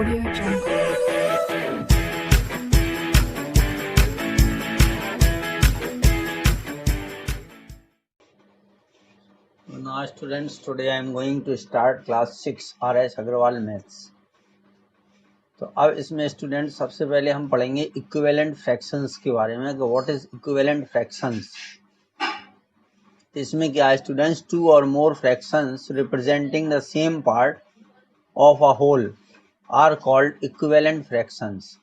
Audio Jungle. Now students, today I am going to start class 6 RS Agrawal Maths. तो अब इसमें student सबसे पहले हम पढ़ेंगे इक्विवेलेंट फ्रैक्शंस के बारे में कि व्हाट इज इक्विवेलेंट फ्रैक्शंस। तो इसमें क्या है students, two or more fractions representing the same part of a whole are called equivalent fractions.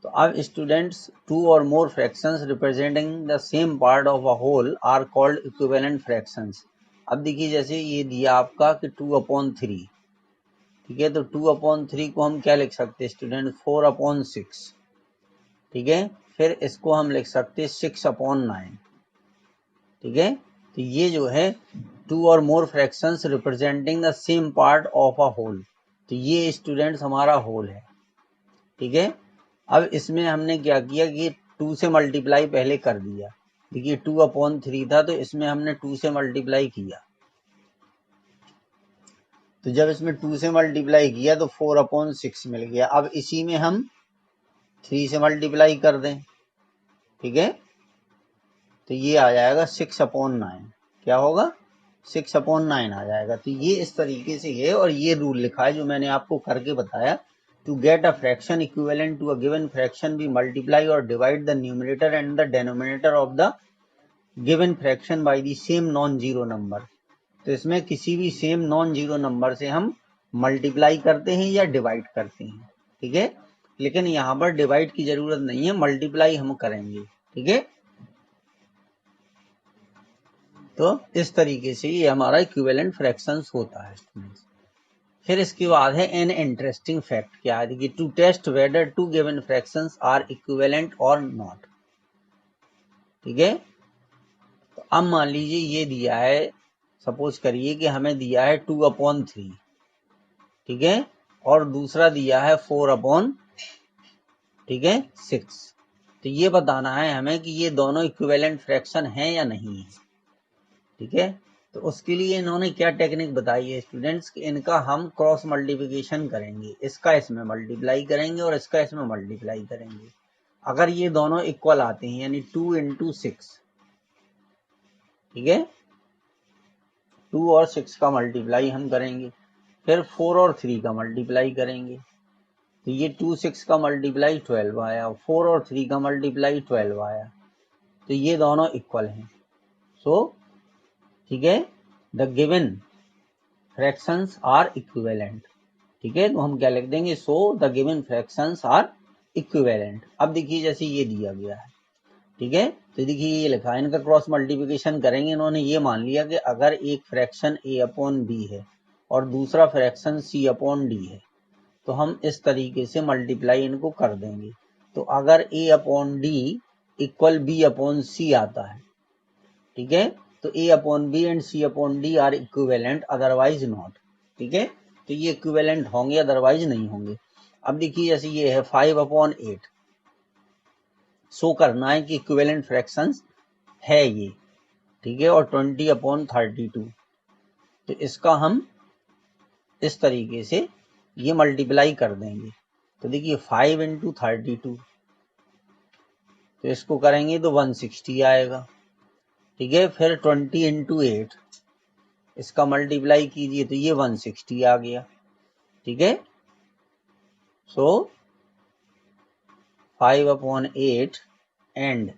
तो अब students, two or more fractions representing the same part of a whole are called equivalent fractions. अब देखिए जैसे ये दिया आपका कि 2/3, ठीक है, तो 2/3 को हम क्या लिख सकते हैं स्टूडेंट, 4/6, ठीक है, फिर इसको हम लिख सकते हैं 6/9, ठीक है। तो ये जो है two or more fractions representing the same part of a whole, तो ये स्टूडेंट्स हमारा होल है, ठीक है। अब इसमें हमने क्या किया कि 2 से मल्टीप्लाई पहले कर दिया। देखिए 2/3 था तो इसमें हमने 2 से मल्टीप्लाई किया, तो जब इसमें 2 से मल्टीप्लाई किया तो 4/6 मिल गया। अब इसी में हम 3 से मल्टीप्लाई कर दें, ठीक है, तो ये आ जाएगा 6/9। क्या होगा, 6/9 आ जाएगा। तो ये इस तरीके से है और ये रूल लिखा है जो मैंने आपको करके बताया। To get a fraction equivalent to a given fraction, we multiply or divide the numerator and the denominator of the given fraction by the same non zero number. तो इसमें किसी भी सेम नॉन जीरो नंबर से हम multiply करते हैं या divide करते हैं, ठीक है, लेकिन यहाँ पर डिवाइड की जरूरत नहीं है, मल्टीप्लाई हम करेंगे, ठीक है। तो इस तरीके से ये हमारा इक्विवेलेंट फ्रैक्शंस होता है स्टूडेंट्स। फिर इसके बाद है एन इंटरेस्टिंग फैक्ट, क्या है कि to test whether two given fractions are equivalent और नॉट, ठीक है। तो अब मान लीजिए ये दिया है, सपोज करिए कि हमें दिया है 2/3, ठीक है, और दूसरा दिया है 4/6, तो ये बताना है हमें कि ये दोनों इक्विवेलेंट फ्रैक्शन हैं या नहीं है, ठीक है। तो उसके लिए इन्होंने क्या टेक्निक बताई है स्टूडेंट्स कि इनका हम क्रॉस मल्टीप्लिकेशन करेंगे, इसका इसमें मल्टीप्लाई करेंगे और इसका इसमें मल्टीप्लाई करेंगे। अगर ये दोनों इक्वल आते हैं यानी 2 × 6, ठीक है, 2 और 6 का मल्टीप्लाई हम करेंगे, फिर 4 और 3 का मल्टीप्लाई करेंगे, तो ये 2 6 का मल्टीप्लाई 12 आया, 4 और 3 का मल्टीप्लाई 12 आया, तो ये दोनों इक्वल हैं। सो ठीक है, the given fractions are equivalent, ठीक है, तो हम क्या लिख देंगे, so the given fractions are equivalent. अब देखिए जैसे ये दिया गया है, ठीक है, तो देखिए ये लिखा है, इनका क्रॉस मल्टीप्लिकेशन करेंगे। इन्होंने ये मान लिया कि अगर एक फ्रैक्शन a/b है और दूसरा फ्रैक्शन c/d है तो हम इस तरीके से मल्टीप्लाई इनको कर देंगे। तो अगर a/d इक्वल b/c आता है, ठीक है, तो a/b and c/d are equivalent, otherwise not, ठीक है, तो ये इक्विवेलेंट होंगे अदरवाइज नहीं होंगे। अब देखिए जैसे ये है 5/8, शो करना है कि इक्विवेलेंट फ्रैक्शंस है ये, ठीक है, और 20/32, तो इसका हम इस तरीके से ये मल्टीप्लाई कर देंगे। तो देखिए 5 × 32, तो इसको करेंगे तो 160 आएगा, ठीक है, फिर 20 × 8 इसका मल्टीप्लाई कीजिए तो ये 160 आ गया, ठीक है। सो 5/8 एंड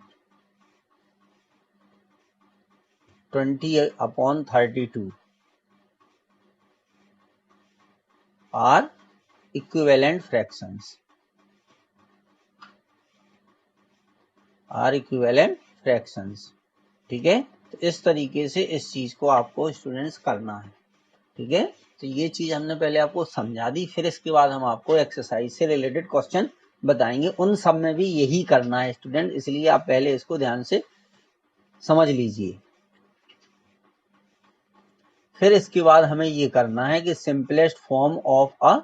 20/32 आर इक्विवेलेंट फ्रैक्शंस, ठीक है। तो इस तरीके से इस चीज को आपको स्टूडेंट्स करना है, ठीक है। तो ये चीज हमने पहले आपको समझा दी, फिर इसके बाद हम आपको एक्सरसाइज से रिलेटेड क्वेश्चन बताएंगे, उन सब में भी यही करना है स्टूडेंट, इसलिए आप पहले इसको ध्यान से समझ लीजिए। फिर इसके बाद हमें ये करना है कि simplest form of a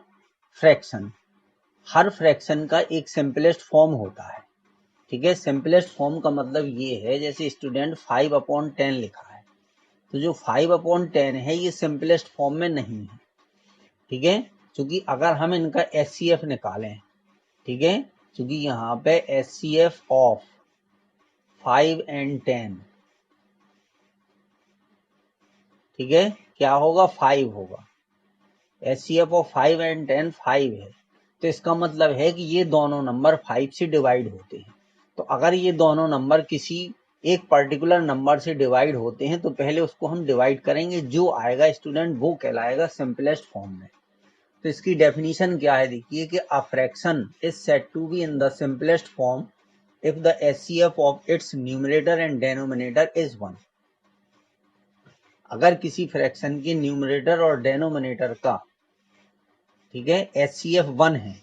fraction, her fraction का एक सिंपलेस्ट फॉर्म होता है, ठीक है। सिंपलेस्ट फॉर्म का मतलब ये है, जैसे स्टूडेंट 5/10 लिखा है, तो जो 5/10 है ये सिंपलेस्ट फॉर्म में नहीं है, ठीक है। क्योंकि अगर हम इनका HCF निकालें, ठीक है, क्योंकि यहाँ पे HCF ऑफ 5 and 10, ठीक है, क्या होगा, 5 होगा। HCF ऑफ 5 and 10 5 है, तो इसका मतलब है कि ये दोनों नंबर 5 से डिवाइड होते हैं। तो अगर ये दोनों नंबर किसी एक पर्टिकुलर नंबर से डिवाइड होते हैं तो पहले उसको हम डिवाइड करेंगे, जो आएगा स्टूडेंट वो कहलाएगा सिंपलेस्ट फॉर्म में। तो इसकी डेफिनेशन क्या है, देखिए कि a fraction is said to be in the simplest form if the HCF of its numerator and denominator is 1। अगर किसी फ्रैक्शन के न्यूमरेटर और डेनोमिनेटर का, ठीक है, HCF 1 है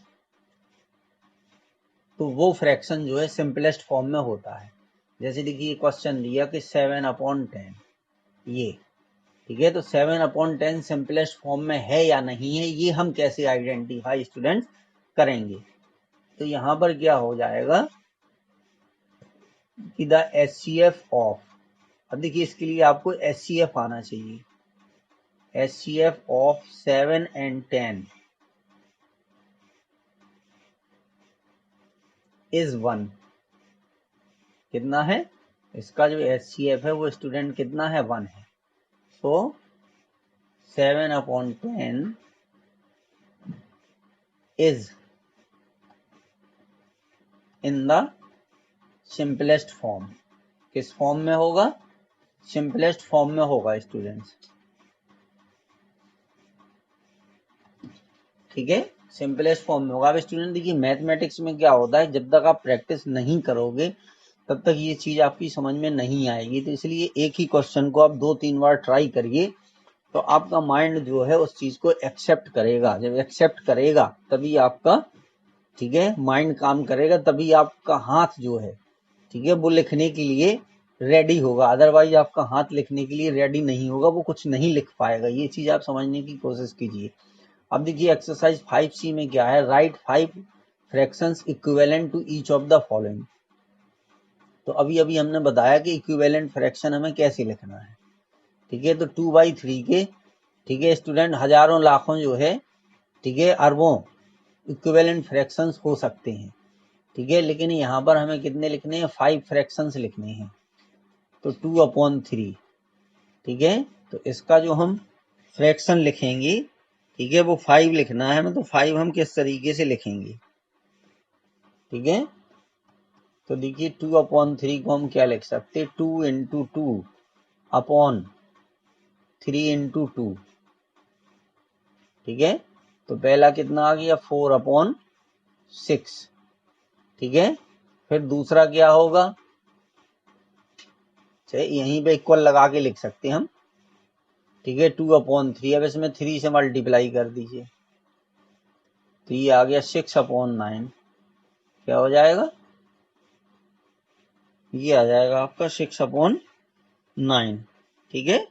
तो वो फ्रैक्शन जो है सिंपलेस्ट फॉर्म में होता है। जैसे देखिए क्वेश्चन दिया कि 7/10, ये, ठीक है, तो 7/10 सिंपलेस्ट फॉर्म में है या नहीं है, ये हम कैसे आइडेंटिफाई स्टूडेंट्स करेंगे। तो यहां पर क्या हो जाएगा कि द HCF ऑफ, अब देखिए इसके लिए आपको HCF आना चाहिए, HCF ऑफ 7 and 10 इज 1। कितना है इसका जो HCF है वो स्टूडेंट कितना है, 1 है। सो 7/10 is in the simplest form. किस फॉर्म में होगा, सिंपलेस्ट फॉर्म में होगा स्टूडेंट्स, ठीक है, सिंपलेस्ट फॉर्म में होगा। अब स्टूडेंट देखिए मैथमेटिक्स में क्या होता है, जब तक आप प्रैक्टिस नहीं करोगे तब तक ये चीज आपकी समझ में नहीं आएगी। तो इसलिए एक ही क्वेश्चन को आप 2-3 बार ट्राई करिए, तो आपका माइंड जो है उस चीज को एक्सेप्ट करेगा। जब एक्सेप्ट करेगा तभी आपका, ठीक है, माइंड काम करेगा, तभी आपका हाथ जो है, ठीक है, वो लिखने के लिए रेडी होगा। अदरवाइज आपका हाथ लिखने के लिए रेडी नहीं होगा, वो कुछ नहीं लिख पाएगा। ये चीज आप समझने की कोशिश कीजिए। अब देखिए एक्सरसाइज 5C में क्या है, write 5 fractions equivalent to each of the following. तो अभी अभी हमने बताया कि इक्विवेलेंट फ्रैक्शन हमें कैसे लिखना है, ठीक है। तो 2/3 के, ठीक है स्टूडेंट, हजारों लाखों जो है, ठीक है, अरबों इक्विवेलेंट फ्रैक्शंस हो सकते हैं, ठीक है, लेकिन यहाँ पर हमें कितने लिखने हैं, 5 फ्रैक्शंस लिखने हैं। तो 2/3, ठीक है, तो इसका जो हम फ्रैक्शन लिखेंगे, ठीक है, वो 5 लिखना है हमें। तो 5 हम किस तरीके से लिखेंगे, ठीक है, तो देखिए 2/3 को हम क्या लिख सकते हैं, 2 × 2 अपॉन 3 × 2, ठीक है। तो पहला कितना आ गया, 4/6, ठीक है। फिर दूसरा क्या होगा, चलिए यहीं पे इक्वल लगा के लिख सकते हैं हम, ठीक है, 2/3। अब इसमें 3 से मल्टीप्लाई कर दीजिए, तो ये आ गया 6/9। क्या हो जाएगा, ये आ जाएगा आपका 6/9, ठीक है।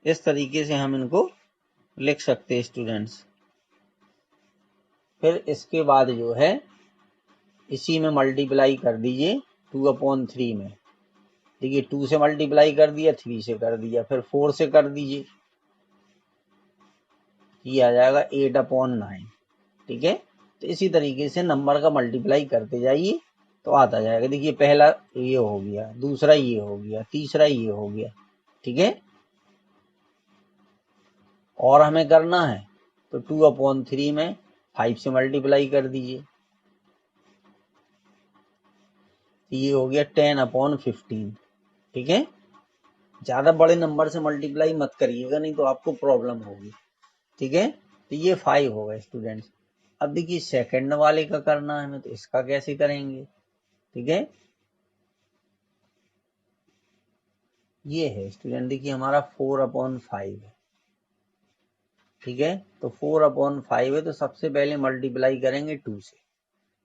इस तरीके से हम इनको लिख सकते हैं स्टूडेंट्स। फिर इसके बाद जो है इसी में मल्टीप्लाई कर दीजिए 2/3 में, देखिए 2 से मल्टीप्लाई कर दिया, 3 से कर दिया, फिर 4 से कर दीजिए, ये आ जाएगा 8/9, ठीक है। तो इसी तरीके से नंबर का मल्टीप्लाई करते जाइए तो आता जाएगा। देखिए पहला ये हो गया, दूसरा ये हो गया, तीसरा ये हो गया, ठीक है। और हमें करना है तो 2/3 में 5 से मल्टीप्लाई कर दीजिए, ये हो गया 10/15, ठीक है। ज्यादा बड़े नंबर से मल्टीप्लाई मत करिएगा, नहीं तो आपको प्रॉब्लम होगी, ठीक है। तो ये 5 होगा स्टूडेंट्स। अब देखिए सेकंड वाले का करना है हमें, तो इसका कैसे करेंगे, ठीक है। ये है स्टूडेंट, देखिए हमारा 4/5 है, ठीक है। तो 4/5 है, तो सबसे पहले मल्टीप्लाई करेंगे 2 से।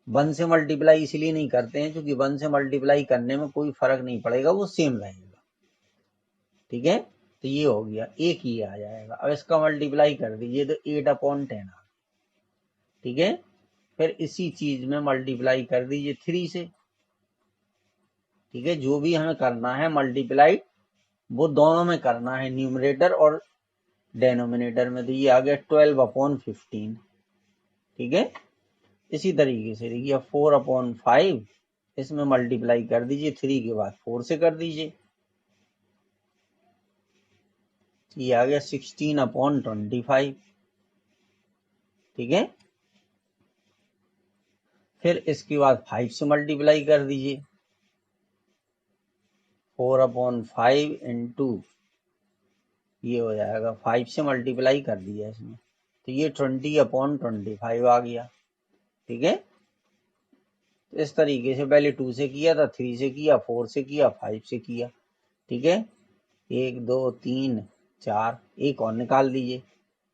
1 से मल्टीप्लाई इसलिए नहीं करते हैं क्योंकि 1 से मल्टीप्लाई करने में कोई फर्क नहीं पड़ेगा, वो सेम रहेगा, ठीक है। तो ये हो गया, एक ये आ जाएगा। अब इसका मल्टीप्लाई कर दीजिए तो 8/10 आ, ठीक है। फिर इसी चीज में मल्टीप्लाई कर दीजिए 3 से, ठीक है। जो भी हमें करना है मल्टीप्लाई वो दोनों में करना है, न्यूमरेटर और डेनोमिनेटर में। तो ये आ गया 12/15, ठीक है। इसी तरीके से देखिए 4/5 इसमें मल्टीप्लाई कर दीजिए, 3 के बाद 4 से कर दीजिए, ये आ गया 16/25। ठीक है। फिर इसके बाद 5 से मल्टीप्लाई कर दीजिए, 4/5 इंटू ये हो जाएगा 5 से मल्टीप्लाई कर दिया इसमें, तो ये 20/25 आ गया। ठीक है। तो इस तरीके से पहले 2 से किया था, 3 से किया, 4 से किया, 5 से किया। ठीक है। 1 2 3 4, एक और निकाल दीजिए।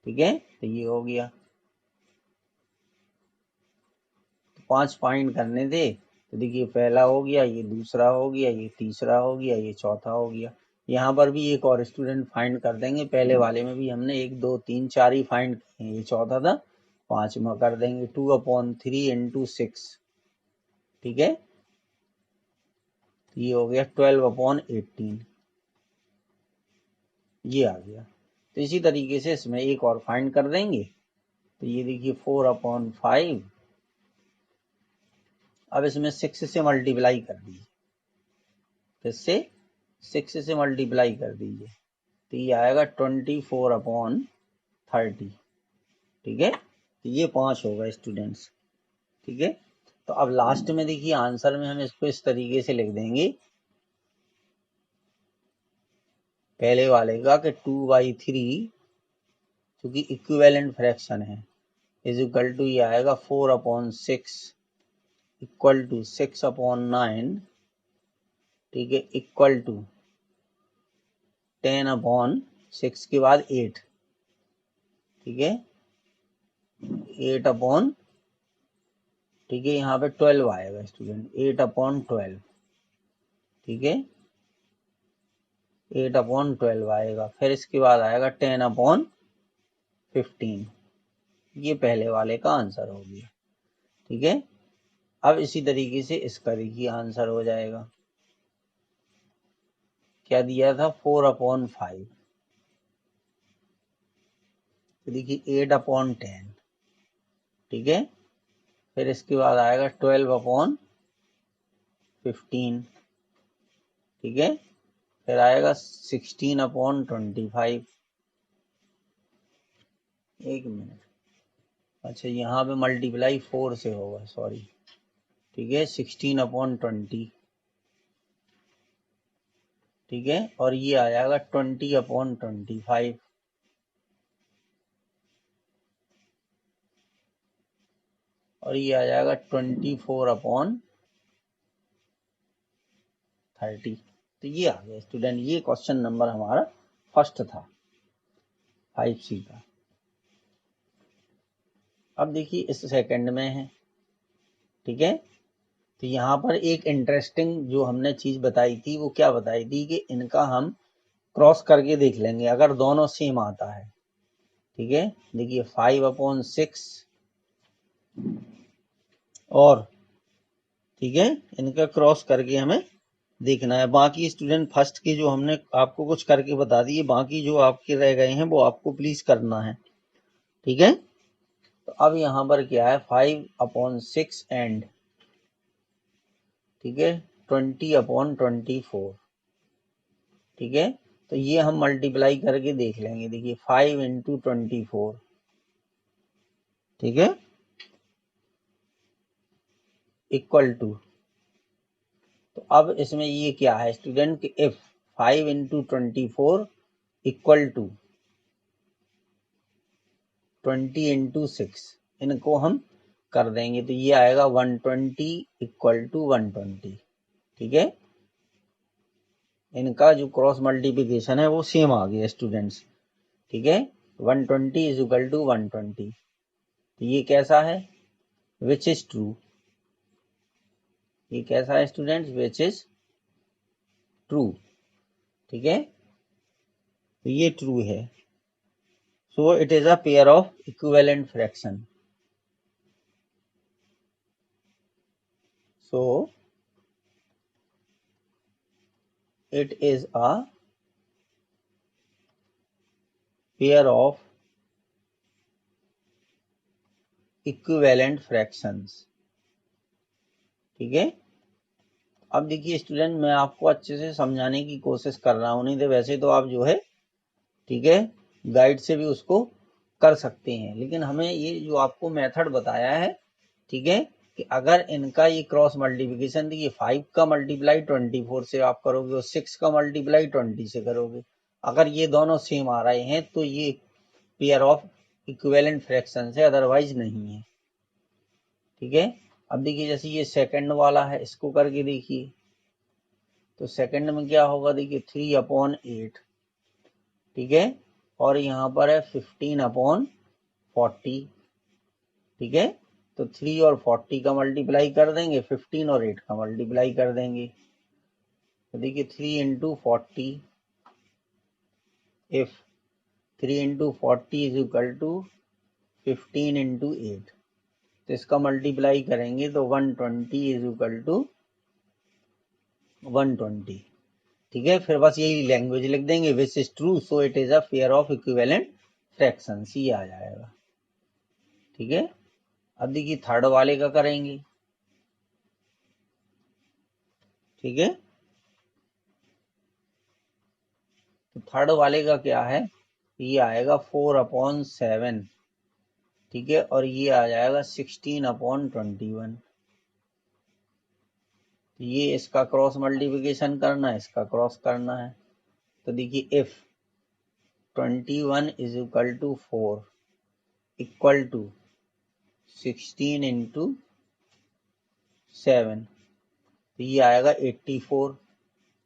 ठीक है। तो ये हो गया, तो 5 फाइंड करने थे, तो देखिए पहला हो गया, ये दूसरा हो गया, ये तीसरा हो गया, ये चौथा हो गया। यहाँ पर भी एक और स्टूडेंट फाइंड कर देंगे, पहले वाले में भी हमने 1 2 3 4 ही फाइंड किए, ये चौथा था, 5वां कर देंगे 2/3 इंटू 6। ठीक है। ये हो गया 12/18, ये आ गया। तो इसी तरीके से इसमें एक और फाइंड कर देंगे, तो ये देखिए 4/5, अब इसमें 6 से मल्टीप्लाई कर दीजिए, फिर से 6 से मल्टीप्लाई कर दीजिए, तो ये आएगा 24/30। ठीक है। तो ये 5 होगा स्टूडेंट्स। ठीक है। तो अब लास्ट में देखिए आंसर में हम इसको इस तरीके से लिख देंगे, पहले वाले का कि 2/3 क्योंकि इक्विवेलेंट फ्रैक्शन है, इज इक्वल टू ये आएगा 4/6 इक्वल टू 6/9। ठीक है। इक्वल टू 10/6 के बाद 8। ठीक है। 8 ठीक है, यहाँ पे 12 आएगा स्टूडेंट, 8/12। ठीक है। 8/12 आएगा, फिर इसके बाद आएगा 10/15। ये पहले वाले का आंसर हो गया। ठीक है। अब इसी तरीके से इसका देखिए आंसर हो जाएगा, क्या दिया था 4/5, तो देखिए 8/10। ठीक है। फिर इसके बाद आएगा 12/15। ठीक है। फिर आएगा 16/25। एक मिनट, अच्छा यहाँ पे मल्टीप्लाई 4 से होगा, सॉरी। ठीक है। 16/20। ठीक है। और ये आ जाएगा 20/25। और ये आ जाएगा 24/30। तो ये आ गया स्टूडेंट, ये क्वेश्चन नंबर हमारा फर्स्ट था 5C का। अब देखिए इस सेकंड में है। ठीक है। तो यहाँ पर एक इंटरेस्टिंग जो हमने चीज बताई थी, वो क्या बताई थी कि इनका हम क्रॉस करके देख लेंगे अगर दोनों सेम आता है। ठीक है। देखिए 5/6 और, ठीक है, इनका क्रॉस करके हमें देखना है। बाकी स्टूडेंट फर्स्ट के जो हमने आपको कुछ करके बता दिए, बाकी जो आपके रह गए हैं वो आपको प्लीज करना है। ठीक है। तो अब यहाँ पर क्या है 5/6 एंड, ठीक है, 20/24। ठीक है। तो ये हम मल्टीप्लाई करके देख लेंगे, देखिए 5 इंटू 24। ठीक है। इक्वल टू, तो अब इसमें ये क्या है student, if 5 into 24 equal to 20 into 6, इनको हम कर देंगे, तो ये आएगा 120 इक्वल टू 120। ठीक है। इनका जो क्रॉस मल्टीप्लिकेशन है वो सेम आ गया स्टूडेंट्स। ठीक है। 120 इज इक्वल टू 120, तो ये कैसा है, विच इज ट्रू। ये कैसा है स्टूडेंट्स, विच इज ट्रू। ठीक है। तो ये ट्रू है, so it is a pair of equivalent fraction. So it is a pair of equivalent fractions. ठीक है, अब देखिए स्टूडेंट, मैं आपको अच्छे से समझाने की कोशिश कर रहा हूँ, नहीं तो वैसे तो आप जो है, ठीक है, गाइड से भी उसको कर सकते हैं, लेकिन हमें ये जो आपको मेथड बताया है, ठीक है, कि अगर इनका ये क्रॉस मल्टीप्लिकेशन, देखिए 5 का मल्टीप्लाई 24 से आप करोगे और 6 का मल्टीप्लाई 20 से करोगे, अगर ये दोनों सेम आ रहे हैं तो ये पेयर ऑफ इक्विवेलेंट फ्रैक्शन है, अदरवाइज नहीं है। ठीक है, अब देखिए जैसे ये सेकंड वाला है, इसको करके देखिए, तो सेकंड में क्या होगा, देखिए 3/8, ठीक है, और यहाँ पर है 15/40। ठीक है, तो 3 और 40 का मल्टीप्लाई कर देंगे, 15 और 8 का मल्टीप्लाई कर देंगे, तो देखिए 3 into 40, if 3 into 40 is equal to 15 into 8, तो इसका मल्टीप्लाई करेंगे तो 120 इज इक्वल टू 120। ठीक है, फिर बस यही लैंग्वेज लिख देंगे, which is true so it is a pair of equivalent fractions, ये आ जाएगा। ठीक है, अब देखिए थर्ड वाले का करेंगे। ठीक है, तो थर्ड वाले का क्या है, ये आएगा 4/7। ठीक है, और ये आ जाएगा 16/21। ये इसका क्रॉस मल्टीप्लिकेशन करना है, इसका क्रॉस करना है, तो देखिए if 21 is equal to 4 equal to 16 into 7, तो ये आएगा 84,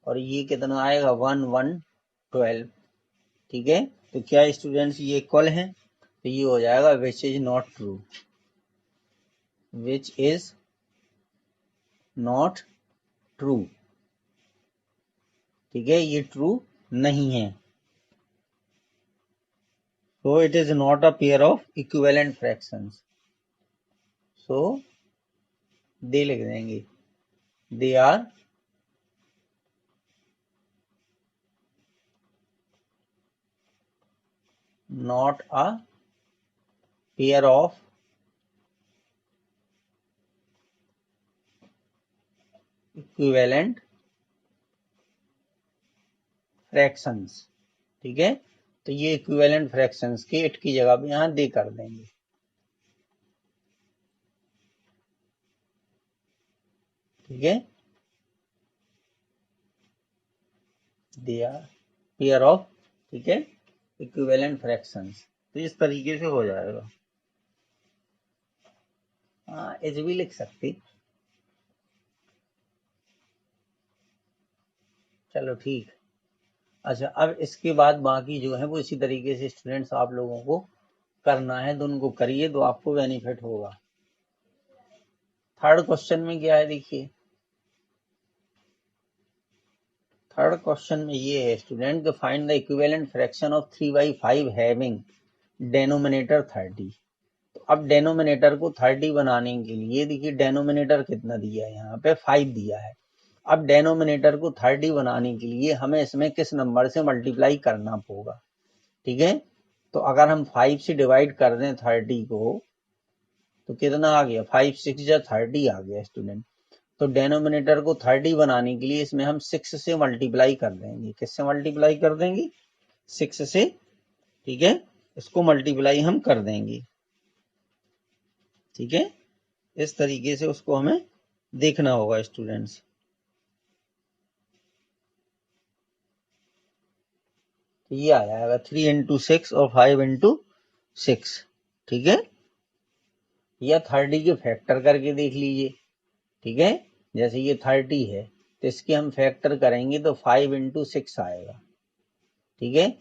और ये कितना आएगा 1112। ठीक है, तो क्या स्टूडेंट्स ये इक्वल हैं, तो ये हो जाएगा which is not true, which is not true. ठीक है, ये ट्रू नहीं है, so it is not a pair of equivalent fractions, so दे लिख देंगे, they are not a pair of equivalent fractions। ठीक है, तो ये इक्विवेलेंट फ्रैक्शंस के इट की जगह पे यहां दे कर देंगे। ठीक है, दे आर पेयर ऑफ, ठीक है, इक्विवेलेंट फ्रैक्शंस, तो इस तरीके से हो जाएगा। हाँ, ऐसे भी लिख सकते, चलो ठीक। अच्छा, अब इसके बाद बाकी जो है वो इसी तरीके से स्टूडेंट्स आप लोगों को करना है, तो उनको करिए तो आपको बेनिफिट होगा। थर्ड क्वेश्चन में क्या है, देखिए थर्ड क्वेश्चन में ये है student, find the equivalent fraction of 3/5 having denominator 30। तो अब डेनोमिनेटर को 30 बनाने के लिए देखिए डेनोमिनेटर कितना दिया है, यहाँ पे 5 दिया है। अब डेनोमिनेटर को 30 बनाने के लिए हमें इसमें किस नंबर से मल्टीप्लाई करना होगा। ठीक है, तो अगर हम 5 से डिवाइड कर दें 30 को, तो कितना आ गया, 5 6 या 30 आ गया स्टूडेंट। तो डेनोमिनेटर को 30 बनाने के लिए इसमें हम 6 से मल्टीप्लाई कर देंगे, किससे मल्टीप्लाई कर देंगे, 6 से। ठीक है, इसको मल्टीप्लाई हम कर देंगे। ठीक है, इस तरीके से उसको हमें देखना होगा स्टूडेंट्स। तो ये आ जाएगा 3 इंटू 6 और 5 इंटू 6। ठीक है, या 30 के फैक्टर करके देख लीजिए। ठीक है, जैसे ये 30 है तो इसके हम फैक्टर करेंगे तो 5 इंटू 6 आएगा। ठीक है,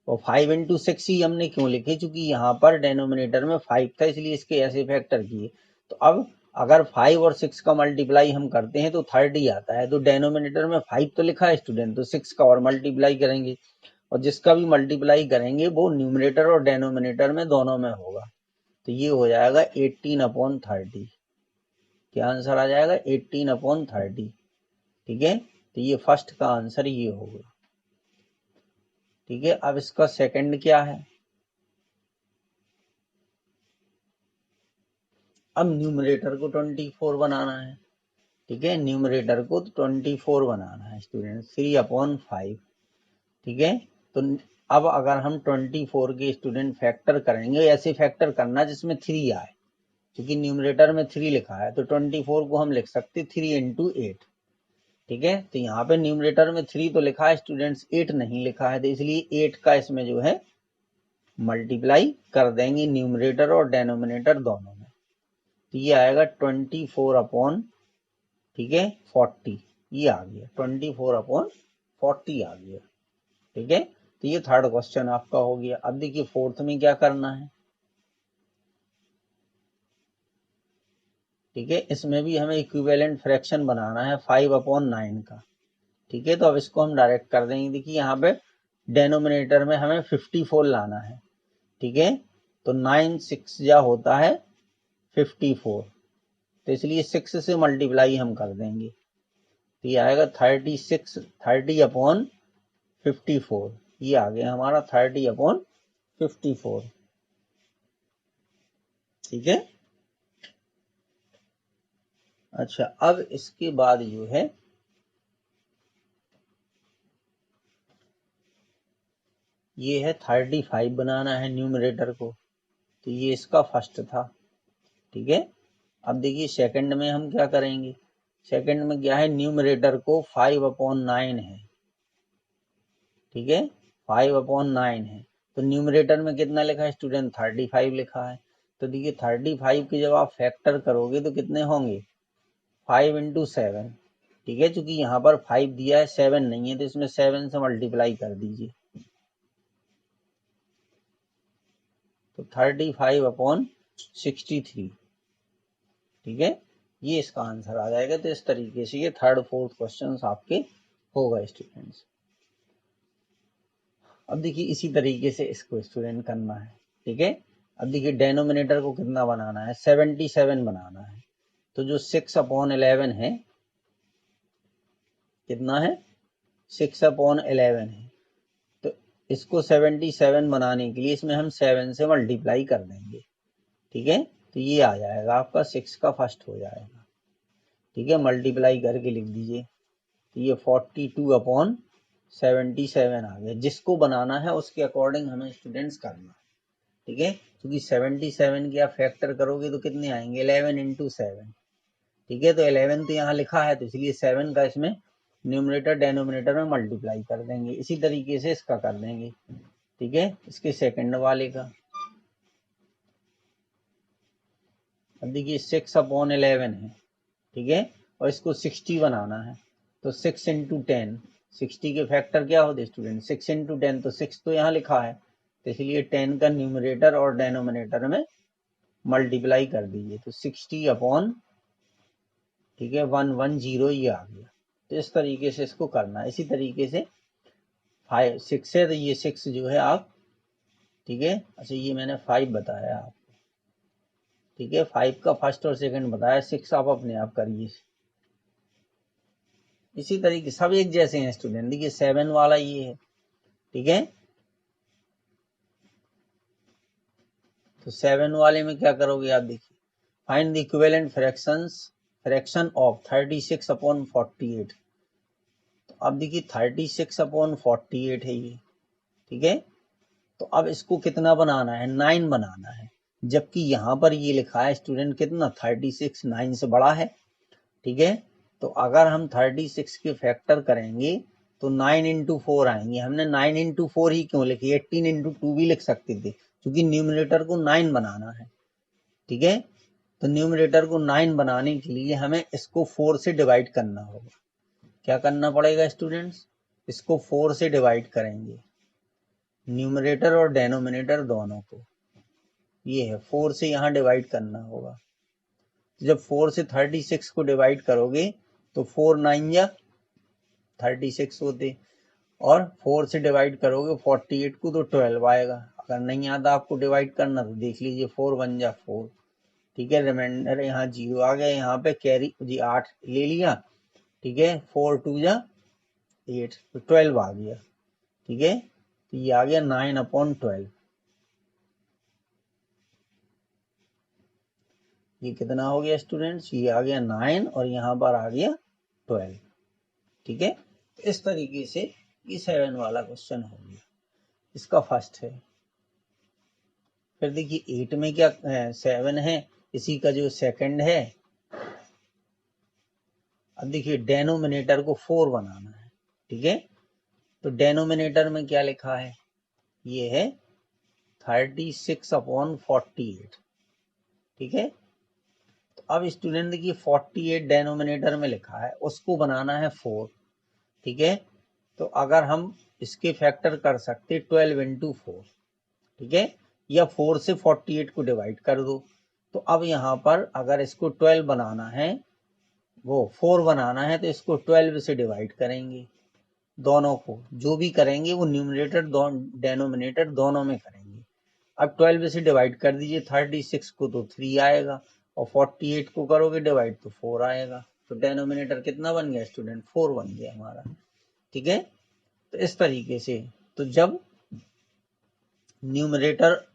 और 5 इंटू 6 ही हमने क्यों लिखे, क्योंकि यहाँ पर डेनोमिनेटर में 5 था, इसलिए इसके ऐसे फैक्टर किए। तो अब अगर 5 और 6 का मल्टीप्लाई हम करते हैं तो 30 आता है, तो डेनोमिनेटर में 5 तो लिखा है स्टूडेंट, तो 6 का और मल्टीप्लाई करेंगे, और जिसका भी मल्टीप्लाई करेंगे वो न्यूमरेटर और डेनोमिनेटर में दोनों में होगा, तो ये हो जाएगा 18/30। क्या आंसर आ जाएगा, 18/30। ठीक है, तो ये फर्स्ट का आंसर ये होगा। ठीक है, अब इसका सेकंड क्या है, अब न्यूमरेटर को 24 बनाना है, ठीक है, न्यूमरेटर को 24 बनाना है स्टूडेंट, 3/5, ठीक है। तो अब अगर हम 24 के स्टूडेंट फैक्टर करेंगे, ऐसे फैक्टर करना जिसमें 3 आए, क्योंकि न्यूमरेटर में 3 लिखा है, तो 24 को हम लिख सकते 3 × 8, ठीक है। तो यहाँ पे न्यूमरेटर में 3 तो लिखा है स्टूडेंट्स, 8 नहीं लिखा है, तो इसलिए 8 का इसमें जो है मल्टीप्लाई कर देंगे न्यूमरेटर और डेनोमिनेटर दोनों में, तो ये आएगा 24/, ठीक है, 40, ये आ गया 24/40 आ गया, ठीक है। तो ये थर्ड क्वेश्चन आपका हो गया। अब देखिए फोर्थ में क्या करना है, ठीक है, इसमें भी हमें इक्विवेलेंट फ्रैक्शन बनाना है 5/9 का, ठीक है। तो अब इसको हम डायरेक्ट कर देंगे। देखिए यहाँ पे डेनोमिनेटर में हमें 54 लाना है, ठीक है, तो 9 6 जा होता है 54, तो इसलिए 6 से मल्टीप्लाई हम कर देंगे, तो ये आएगा 36, 30/54, ये आ गया हमारा 30/54, ठीक है। अच्छा, अब इसके बाद जो है ये है 35 बनाना है न्यूमरेटर को, तो ये इसका फर्स्ट था, ठीक है। अब देखिए सेकंड में हम क्या करेंगे, सेकंड में क्या है, न्यूमरेटर को 5/9 है, ठीक है, 5/9 है, तो न्यूमरेटर में कितना लिखा है स्टूडेंट, 35 लिखा है। तो देखिए 35 के जब आप फैक्टर करोगे तो कितने होंगे, 5 × 7, ठीक है, चूंकि यहाँ पर 5 दिया है 7 नहीं है, तो इसमें 7 से मल्टीप्लाई कर दीजिए, तो 35/63, ठीक है, ये इसका आंसर आ जाएगा। तो इस तरीके से ये थर्ड फोर्थ क्वेश्चन आपके हो गए स्टूडेंट्स। अब देखिए इसी तरीके से इसको स्टूडेंट करना है, ठीक है। अब देखिए डेनोमिनेटर को कितना बनाना है, 77 बनाना है, तो जो 6/11 है, कितना है, 6/11 है, तो इसको 77 बनाने के लिए इसमें हम 7 से मल्टीप्लाई कर देंगे, ठीक है, तो ये आ जाएगा आपका 6 का फर्स्ट हो जाएगा, ठीक है, मल्टीप्लाई करके लिख दीजिए, तो ये 42/77 आ गया। जिसको बनाना है उसके अकॉर्डिंग हमें स्टूडेंट्स करना है, ठीक है, क्योंकि 77 की आप फैक्टर करोगे तो कितने आएंगे, 11 × 7, ठीक है, तो 11 तो यहाँ लिखा है, तो इसलिए 7 का इसमें न्यूमरेटर डेनोमिनेटर में मल्टीप्लाई कर देंगे। इसी तरीके से इसका कर देंगे, ठीक है, इसके सेकंड वाले का। अब देखिए 6/11 है, ठीक है, और इसको 60 बनाना है, तो 6 × 10, 60 के फैक्टर क्या होते स्टूडेंट, 6 × 10, तो 6 तो यहाँ लिखा है, तो इसलिए 10 का न्यूमरेटर और डेनोमिनेटर में मल्टीप्लाई कर दीजिए, तो 60/, ठीक है, 110 ये आ गया। तो इस तरीके से इसको करना है। इसी तरीके से 6 है, तो ये 6 जो है आप, ठीक है, अच्छा ये मैंने 5 बताया आप, ठीक है, 5 का फर्स्ट और सेकंड बताया, 6 आप अपने आप करिए। इसी तरीके सब एक जैसे हैं स्टूडेंट, देखिए 7 वाला ये है, ठीक है, तो 7 वाले में क्या करोगे आप, देखिए find the equivalent fraction of 36/48, तो अब देखिए 36/48 है ये, ठीक है, तो अब इसको कितना बनाना है, 9 बनाना है, जबकि यहाँ पर ये लिखा है स्टूडेंट कितना, 36 9 से बड़ा है, ठीक है। तो अगर हम 36 के फैक्टर करेंगे तो 9 × 4 आएंगे, हमने 9 × 4 ही क्यों लिखी, 18 × 2 भी लिख सकते थे, क्योंकि न्यूमरेटर को 9 बनाना है, ठीक है। तो न्यूमरेटर को 9 बनाने के लिए हमें इसको 4 से डिवाइड करना होगा। क्या करना पड़ेगा स्टूडेंट्स, इसको 4 से डिवाइड करेंगे, न्यूमरेटर और डेनोमिनेटर दोनों को, ये है 4 से यहाँ डिवाइड करना होगा। जब 4 से 36 को डिवाइड करोगे तो 4 9 या 36 होते, और 4 से डिवाइड करोगे 48 को तो 12 आएगा। अगर नहीं आता आपको डिवाइड करना तो देख लीजिए, 4 1 जा 4, ठीक है, रिमाइंडर यहाँ 0 आ गया, यहाँ पे कैरी जी 8 ले लिया, ठीक है, 4 2 जा 8, तो 12 आ गया, ठीक है, तो ये आ गया 9/12, ये कितना हो गया स्टूडेंट्स, ये आ गया 9 और यहाँ पर आ गया 12। ठीक है, इस तरीके से ये 7 वाला क्वेश्चन हो गया, इसका फर्स्ट है। फिर देखिए 8 में क्या 7 है, इसी का जो सेकंड है। अब देखिए डेनोमिनेटर को 4 बनाना है। ठीक है, तो डेनोमिनेटर में क्या लिखा है, ये है 36/48। ठीक है, तो अब स्टूडेंट देखिए 48 डेनोमिनेटर में लिखा है, उसको बनाना है 4। ठीक है, तो अगर हम इसके फैक्टर कर सकते 12 इंटू 4। ठीक है, या 4 से 48 को डिवाइड कर दो। तो अब यहाँ पर अगर इसको 12 बनाना है, वो 4 बनाना है, तो इसको 12 से डिवाइड करेंगे, दोनों को जो भी करेंगे वो न्यूमरेटर डेनोमिनेटर दोनों में करेंगे। अब 12 से डिवाइड कर दीजिए 36 को तो 3 आएगा, और 48 को करोगे डिवाइड तो 4 आएगा। तो डेनोमिनेटर कितना बन गया स्टूडेंट, 4 बन गया हमारा। ठीक है, तो इस तरीके से, तो जब न्यूमरेटर,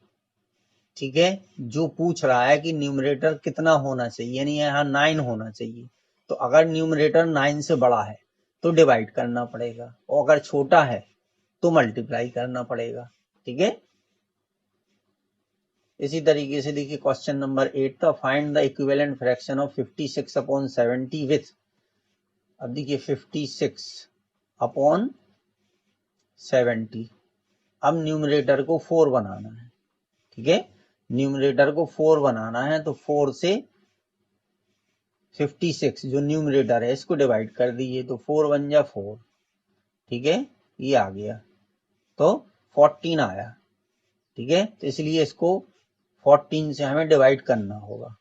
ठीक है, जो पूछ रहा है कि न्यूमरेटर कितना होना चाहिए, यानी यहाँ 9 होना चाहिए, तो अगर न्यूमरेटर 9 से बड़ा है तो डिवाइड करना पड़ेगा, और अगर छोटा है तो मल्टीप्लाई करना पड़ेगा। ठीक है, इसी तरीके से देखिए क्वेश्चन नंबर 8 था, find the equivalent fraction of 56/70 with. अब देखिए 56/70, अब न्यूमरेटर को 4 बनाना है। ठीक है, न्यूमरेटर को 4 बनाना है, तो 4 से 56 जो न्यूमरेटर है इसको डिवाइड कर दीजिए, तो 4 1 जा 4। ठीक है, ये आ गया, तो 14 आया। ठीक है, तो इसलिए इसको 14 से हमें डिवाइड करना होगा,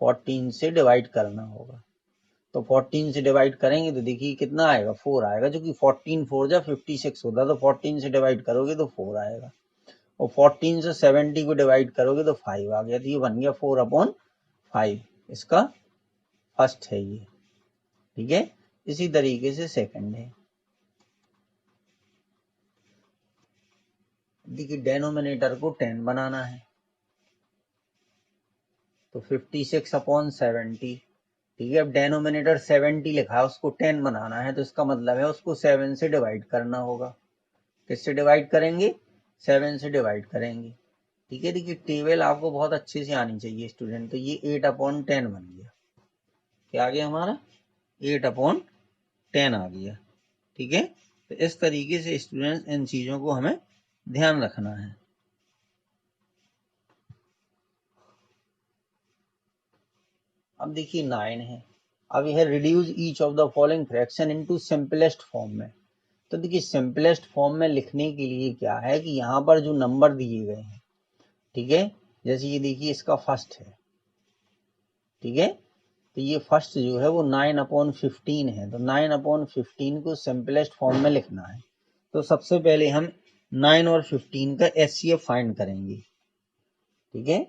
14 से डिवाइड करना होगा। तो 14 से डिवाइड करेंगे तो देखिए कितना आएगा, 4 आएगा, जो कि 14 4 जा 56 होता, तो 14 से डिवाइड करोगे तो 4 आएगा, और 14 से 70 को डिवाइड करोगे तो 5 आ गया, तो ये बन गया 4/5। इसका फर्स्ट है ये। ठीक है, इसी तरीके से सेकंड है। देखिए डेनोमिनेटर को 10 बनाना है, तो 56/70। ठीक है, अब डेनोमिनेटर 70 लिखा है, उसको 10 बनाना है, तो इसका मतलब है उसको 7 से डिवाइड करना होगा। किससे डिवाइड करेंगे, 7 से डिवाइड करेंगे। ठीक है, देखिए टेबल आपको बहुत अच्छे से आनी चाहिए स्टूडेंट। तो ये 8/10 बन गया, क्या आ गया हमारा, 8/10 आ गया। ठीक है, तो इस तरीके से स्टूडेंट इन चीजों को हमें ध्यान रखना है। अब देखिए 9 है, अब यह reduce each of the following fraction into simplest form में। तो देखिए सिंपलेस्ट फॉर्म में लिखने के लिए क्या है कि यहाँ पर जो नंबर दिए गए हैं, ठीक है, जैसे ये देखिए इसका फर्स्ट है। ठीक है, तो ये फर्स्ट जो है वो 9/15 है, तो 9/15 को सिंपलेस्ट फॉर्म में लिखना है। तो सबसे पहले हम 9 और 15 का एचसीएफ फाइंड करेंगे। ठीक है,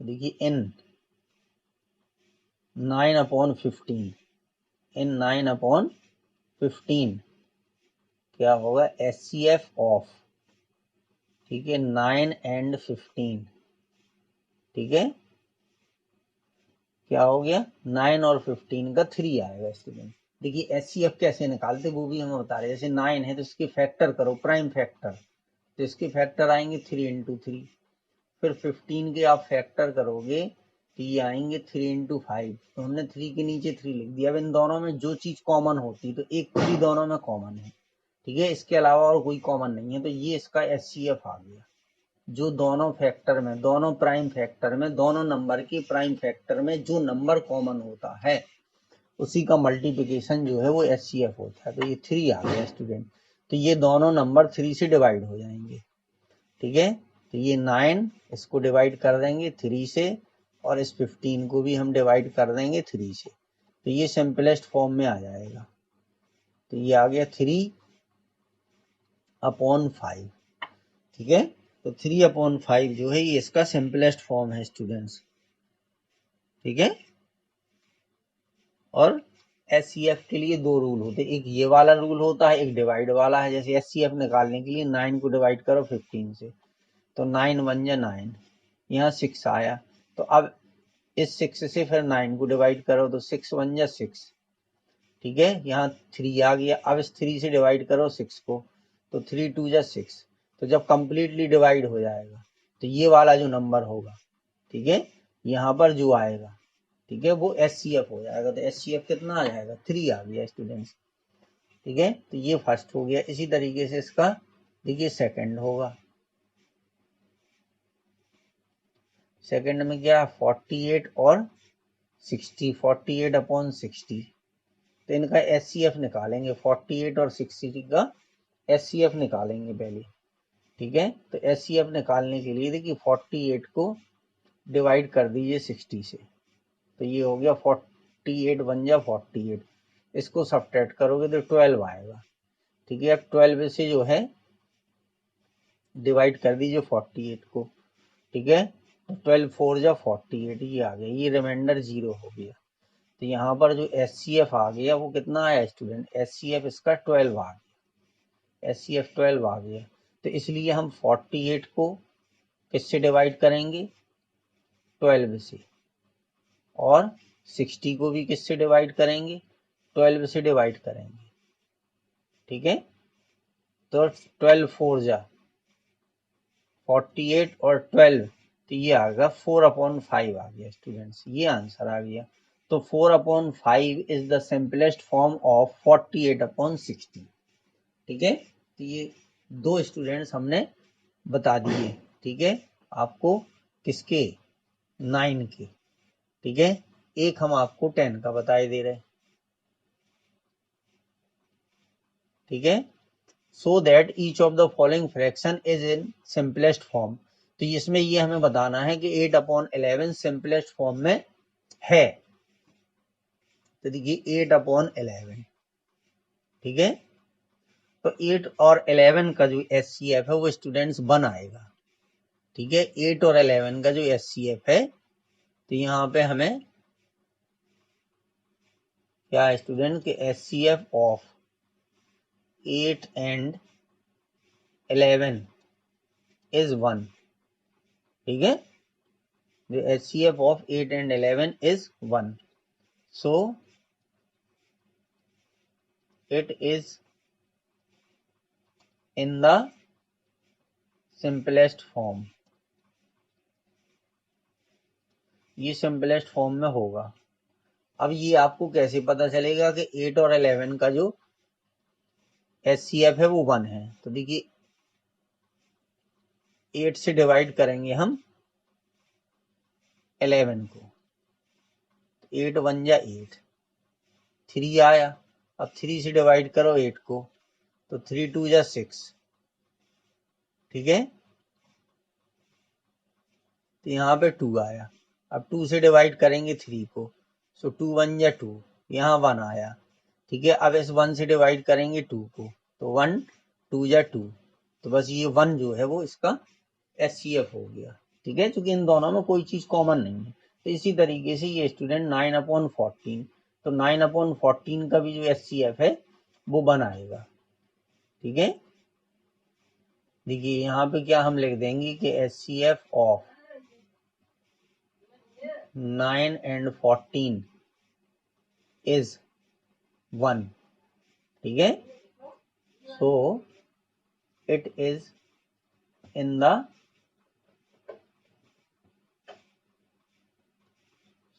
तो देखिए इन 9/15, इन 9/15 क्या होगा, एचसीएफ ऑफ, ठीक है, 9 एंड 15। ठीक है, क्या हो गया, 9 और 15 का 3 आएगा स्टूडेंट। देखिए एचसीएफ कैसे निकालते वो भी हमें बता रहे हैं। जैसे 9 है तो इसके फैक्टर करो, प्राइम फैक्टर, तो इसके फैक्टर आएंगे 3 इंटू 3। फिर 15 के आप फैक्टर करोगे तो ये आएंगे 3 इंटू 5। तो हमने 3 के नीचे 3 लिख दिया। अब इन दोनों में जो चीज कॉमन होती है तो एक 3 दोनों में कॉमन है। ठीक है, इसके अलावा और कोई कॉमन नहीं है, तो ये इसका एचसीएफ आ गया। जो दोनों फैक्टर में, दोनों प्राइम फैक्टर में, दोनों नंबर के प्राइम फैक्टर में जो नंबर कॉमन होता है उसी का मल्टीप्लिकेशन जो है वो एचसीएफ होता है। तो ये 3 आ गया स्टूडेंट, तो ये दोनों नंबर 3 से डिवाइड हो जाएंगे। ठीक है, तो ये 9 इसको डिवाइड कर देंगे 3 से, और इस 15 को भी हम डिवाइड कर देंगे 3 से, तो ये सिंपलेस्ट फॉर्म में आ जाएगा। तो ये आ गया 3/5। ठीक है, तो 3/5 जो है ये इसका सिंपलेस्ट फॉर्म है स्टूडेंट्स। ठीक है, और एचसीएफ के लिए दो रूल होते हैं, एक ये वाला रूल होता है, एक डिवाइड वाला है। जैसे एचसीएफ निकालने के लिए 9 को डिवाइड करो 15 से, तो 9 1 जा 9, यहाँ 6 आया। तो अब इस 6 से फिर 9 को डिवाइड करो, तो 6 1 जा 6, ठीक है, यहाँ 3 आ गया। अब इस 3 से डिवाइड करो 6 को, तो 3 2 जा 6। तो जब कंप्लीटली डिवाइड हो जाएगा तो ये वाला जो नंबर होगा, ठीक है, यहाँ पर जो आएगा, ठीक है, वो एचसीएफ हो जाएगा। तो एचसीएफ कितना आ जाएगा, 3 आ गया स्टूडेंट्स, ठीक है। तो ये फर्स्ट हो गया। इसी तरीके से इसका देखिए सेकंड होगा। सेकंड में क्या, 48 और 60, 48 अपॉन 60। तो इनका एचसीएफ निकालेंगे, 48 और 60 का एचसीएफ निकालेंगे पहले, ठीक है। तो एचसीएफ निकालने के लिए देखिए 48 को डिवाइड कर दीजिए 60 से, तो ये हो गया 48 1 जा 48। इसको सब्ट्रैक्ट करोगे तो 12 आएगा, ठीक है। अब 12 से जो है डिवाइड कर दीजिए 48 को, ठीक है। तो 12 4 जा 48, ये आ गया, ये रिमाइंडर 0 हो गया। तो यहाँ पर जो एचसीएफ आ गया वो कितना आया स्टूडेंट, एचसीएफ इसका 12 आ गया, एचसीएफ 12 आ गया। तो इसलिए हम 48 को किससे डिवाइड करेंगे, 12 से, और 60 को भी किससे डिवाइड करेंगे, 12 से डिवाइड करेंगे, ठीक है। तो 12 4 जा 48 और 12, तो ये आ गया 4/5 आ गया स्टूडेंट्स, ये आंसर आ गया। तो 4/5 is the simplest form of 48/60, ठीक है। तो ये दो स्टूडेंट्स हमने बता दिए, ठीक है, आपको किसके, 9 के, ठीक है। एक हम आपको 10 का बताए दे रहे, ठीक है। So that each of the following fraction is in simplest form. तो इसमें ये हमें बताना है कि 8/11 सिंपलेस्ट फॉर्म में है। तो देखिए 8/11, ठीक है। तो 8 और 11 का जो एचसीएफ है वो स्टूडेंट्स 1 आएगा, ठीक है। 8 और 11 का जो एचसीएफ है, तो यहाँ पे हमें क्या है स्टूडेंट के एचसीएफ ऑफ 8 एंड 11 इज 1, ठीक है। The HCF of 8 and 11 is 1. So it is in the simplest form. ये सिंपलेस्ट फॉर्म में होगा। अब ये आपको कैसे पता चलेगा कि 8 और 11 का जो HCF है वो 1 है। तो देखिए 8 से डिवाइड करेंगे हम 11 को, 8 1 जा 8, 3 आया। अब 3 से डिवाइड करो 8 को, तो 3 2 जा 6, ठीक है। तो यहाँ पे 2 आया। अब 2 से डिवाइड करेंगे 3 को, सो 2 1 जा 2, यहाँ 1 आया, ठीक है। अब इस 1 से डिवाइड करेंगे 2 को, तो 1 2 जा 2, तो बस ये 1 जो है वो इसका एचसीएफ हो गया, ठीक है, क्योंकि इन दोनों में कोई चीज कॉमन नहीं है। तो इसी तरीके से ये स्टूडेंट 9/14, तो 9/14 का भी जो एचसीएफ है वो 1 आएगा, ठीक है। देखिए यहाँ पे क्या हम लिख देंगे कि एचसीएफ ऑफ 9 and 14 is 1, ठीक है। So it is in the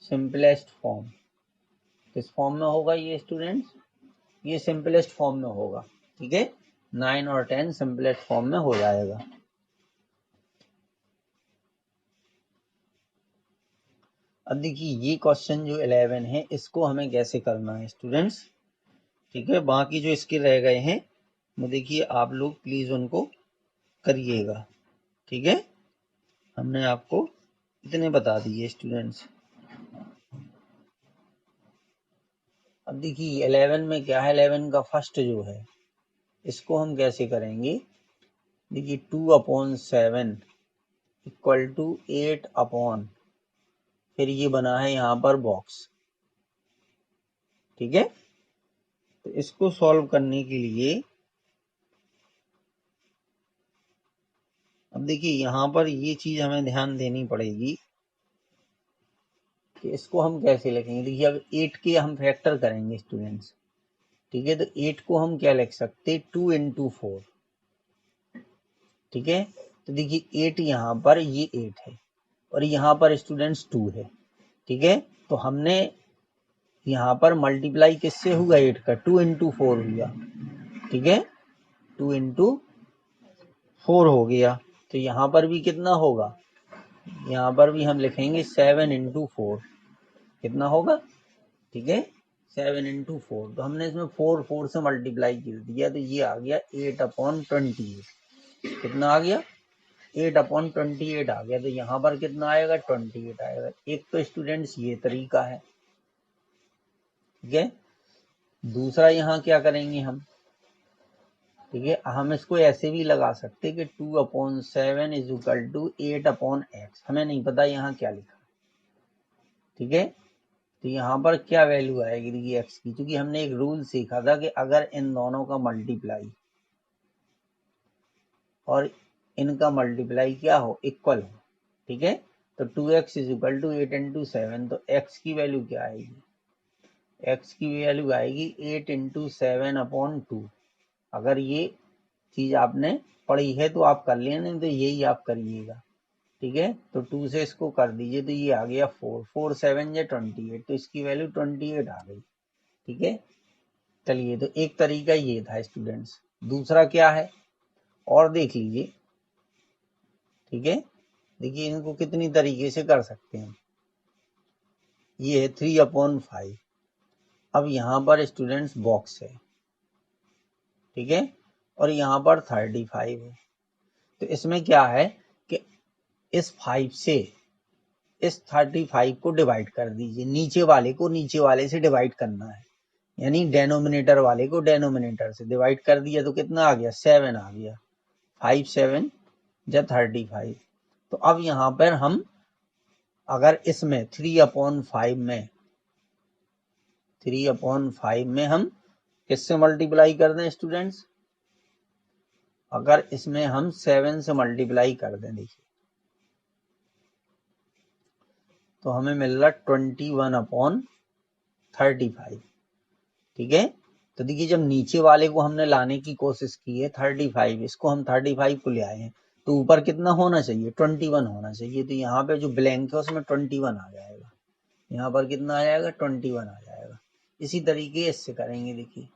simplest form. किस फॉर्म में होगा ये स्टूडेंट्स, ये सिंपलेस्ट फॉर्म में होगा, ठीक है। 9 और 10 सिंपलेस्ट फॉर्म में हो जाएगा। अब देखिए ये क्वेश्चन जो 11 है इसको हमें कैसे करना है स्टूडेंट्स, ठीक है। बाकी जो इसके रह गए हैं वो देखिए आप लोग प्लीज उनको करिएगा, ठीक है। हमने आपको इतने बता दिए स्टूडेंट्स। अब देखिए 11 में क्या है, 11 का फर्स्ट जो है इसको हम कैसे करेंगे, देखिए 2/7 इक्वल टू 8 अपॉन, फिर ये बना है यहाँ पर बॉक्स, ठीक है। तो इसको सॉल्व करने के लिए अब देखिए यहाँ पर ये चीज हमें ध्यान देनी पड़ेगी कि इसको हम कैसे लिखेंगे। देखिए अब 8 के हम फैक्टर करेंगे स्टूडेंट्स, ठीक है। तो 8 को हम क्या लिख सकते, 2 इंटू 4, ठीक है। तो देखिए 8 यहाँ पर ये 8 है और यहाँ पर स्टूडेंट्स 2 है, ठीक है। तो हमने यहाँ पर मल्टीप्लाई किससे हुआ 8 का, 2 इंटू 4 हुआ, ठीक है। 2 इंटू 4 हो गया। तो यहाँ पर भी कितना होगा, यहाँ पर भी हम लिखेंगे 7 इंटू 4, कितना होगा, ठीक है, 7 इंटू 4। तो हमने इसमें 4 से मल्टीप्लाई कर दिया तो ये आ गया 8/28, कितना आ गया, 8/28 आ गया। तो यहाँ पर कितना आएगा, 28 आएगा। एक तो स्टूडेंट्स ये तरीका है, ठीक है। दूसरा यहाँ क्या करेंगे हम, ठीक है, हम इसको ऐसे भी लगा सकते कि 2/7 इज इक्वल टू 8/x, हमें नहीं पता यहाँ क्या लिखा, ठीक है। तो यहाँ पर क्या वैल्यू आएगी देखिए x की, क्योंकि हमने एक रूल सीखा था कि अगर इन दोनों का मल्टीप्लाई और इनका मल्टीप्लाई क्या हो, इक्वल हो, ठीक है। तो 2x is equal to 8 into 7, तो x की वैल्यू क्या आएगी, x की वैल्यू आएगी 8 इंटू 7/2। अगर ये चीज आपने पढ़ी है तो आप कर लेना, नहीं तो यही आप करिएगा, ठीक है। तो 2 से इसको कर दीजिए तो ये आ गया 4 7 या 28, तो इसकी वैल्यू 28 आ गई, ठीक है। चलिए तो एक तरीका ये था स्टूडेंट्स। दूसरा क्या है और देख लीजिए, ठीक है। देखिए इनको कितनी तरीके से कर सकते हैं। ये है 3/5। अब यहाँ पर स्टूडेंट्स बॉक्स है, ठीक है, और यहाँ पर 35 है। तो इसमें क्या है कि इस 5 से इस 35 को डिवाइड कर दीजिए, नीचे वाले को नीचे वाले से डिवाइड करना है, यानी डेनोमिनेटर वाले को डेनोमिनेटर से डिवाइड कर दिया तो कितना आ गया, 7 आ गया, 5 7 या 35। तो अब यहाँ पर हम अगर इसमें 3/5 में हम किससे मल्टीप्लाई कर दें स्टूडेंट्स, अगर इसमें हम 7 से मल्टीप्लाई कर दें, देखिए तो हमें मिल रहा 21/35, ठीक है। तो देखिए जब नीचे वाले को हमने लाने की कोशिश की है 35, इसको हम 35 को ले आए हैं, तो ऊपर कितना होना चाहिए, 21 होना चाहिए। तो यहाँ पे जो ब्लैंक है उसमें 21 आ जाएगा, यहाँ पर कितना आ जाएगा, 21 आ जाएगा। इसी तरीके इससे करेंगे। देखिए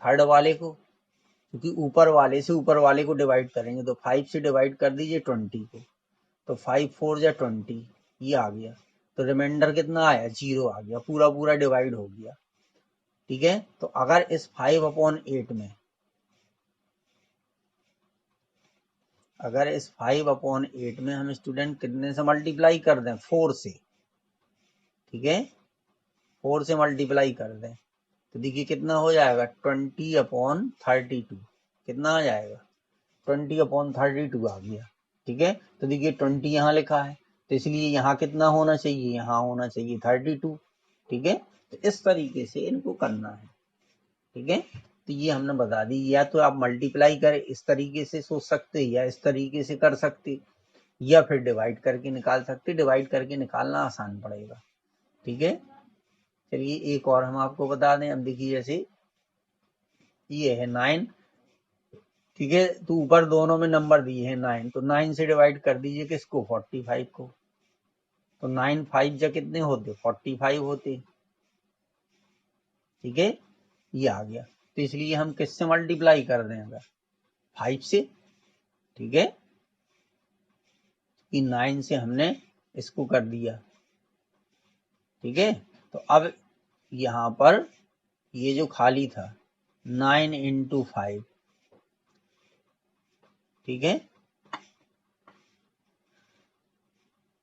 थर्ड वाले को, क्योंकि ऊपर वाले से ऊपर वाले को डिवाइड करेंगे, तो 5 से डिवाइड कर दीजिए 20 को, तो 5 4 या 20, ये आ गया। तो रिमाइंडर कितना आया, 0 आ गया, पूरा पूरा डिवाइड हो गया, ठीक है। तो अगर इस 5/8 में, अगर इस 5/8 में हम स्टूडेंट कितने से मल्टीप्लाई कर दें, 4 से, ठीक है, 4 से मल्टीप्लाई कर दें, तो देखिए कितना हो जाएगा, 20/32, कितना आ जाएगा, 20/32 आ गया, ठीक है। तो देखिए 20 यहाँ लिखा है, तो इसलिए यहाँ कितना होना चाहिए, यहाँ होना चाहिए 32, ठीक है। तो इस तरीके से इनको करना है, ठीक है। तो ये हमने बता दी, या तो आप मल्टीप्लाई करें इस तरीके से सोच सकते, या इस तरीके से कर सकते, या फिर डिवाइड करके निकाल सकते। डिवाइड करके निकालना आसान पड़ेगा, ठीक है। चलिए एक और हम आपको बता दें। अब देखिए जैसे ये है 9, ठीक है, तो ऊपर दोनों में नंबर दिए हैं 9, तो 9 से डिवाइड कर दीजिए किसको, 45 को, तो 9 5 जा कितने होते, 45 होते, ठीक है, ये आ गया। तो इसलिए हम किससे मल्टीप्लाई कर दें, अगर 5 से, ठीक है, कि 9 से हमने इसको कर दिया, ठीक है। तो अब यहाँ पर ये जो खाली था 9 इंटू 5, ठीक है।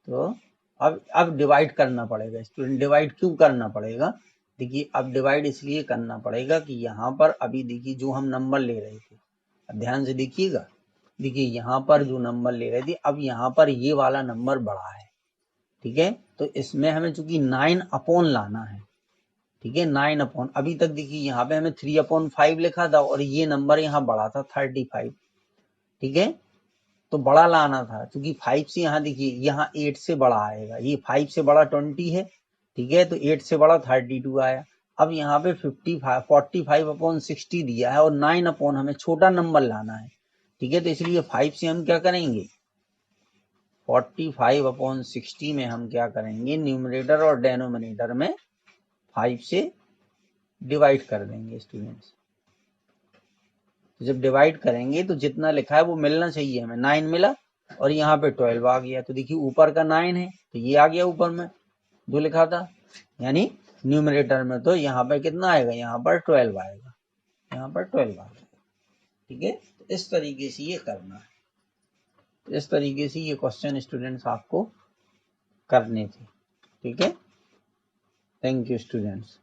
तो अब डिवाइड करना पड़ेगा स्टूडेंट। डिवाइड क्यों करना पड़ेगा, देखिए अब डिवाइड इसलिए करना पड़ेगा कि यहाँ पर अभी देखिए जो हम नंबर ले रहे थे, अब ध्यान से देखिएगा, देखिए यहाँ पर जो नंबर ले रहे थे, अब यहाँ पर ये वाला नंबर बड़ा है, ठीक है। तो इसमें हमें चूंकि 9 अपॉन लाना है, ठीक है। 9 अभी तक देखिए यहाँ पे हमें 3/5 लिखा था और ये नंबर यहाँ बड़ा था 35, ठीक है। तो बड़ा लाना था क्योंकि 5 से यहाँ देखिए यहाँ 8 से बड़ा आएगा, ये 5 से बड़ा 20 है, ठीक है। तो 8 से बड़ा 32 आया। अब यहाँ पे 45/60 दिया है और 9 हमें छोटा नंबर लाना है, ठीक है। तो इसलिए 5 से हम क्या करेंगे, 45/60 में हम क्या करेंगे, न्यूमरेटर और डेनोमिनेटर में 5 से डिवाइड कर देंगे स्टूडेंट्स। तो जब डिवाइड करेंगे तो जितना लिखा है वो मिलना चाहिए, हमें 9 मिला और यहाँ पे 12 आ गया। तो देखिए ऊपर का 9 है तो ये आ गया ऊपर में जो लिखा था, यानी न्यूमरेटर में तो यहाँ पर कितना आएगा, यहाँ पर 12 आएगा, यहाँ पर 12 आएगा, ठीक है। तो इस तरीके से ये करना है, तो इस तरीके से ये क्वेश्चन स्टूडेंट्स आपको करने थे, ठीक है। Thank you students.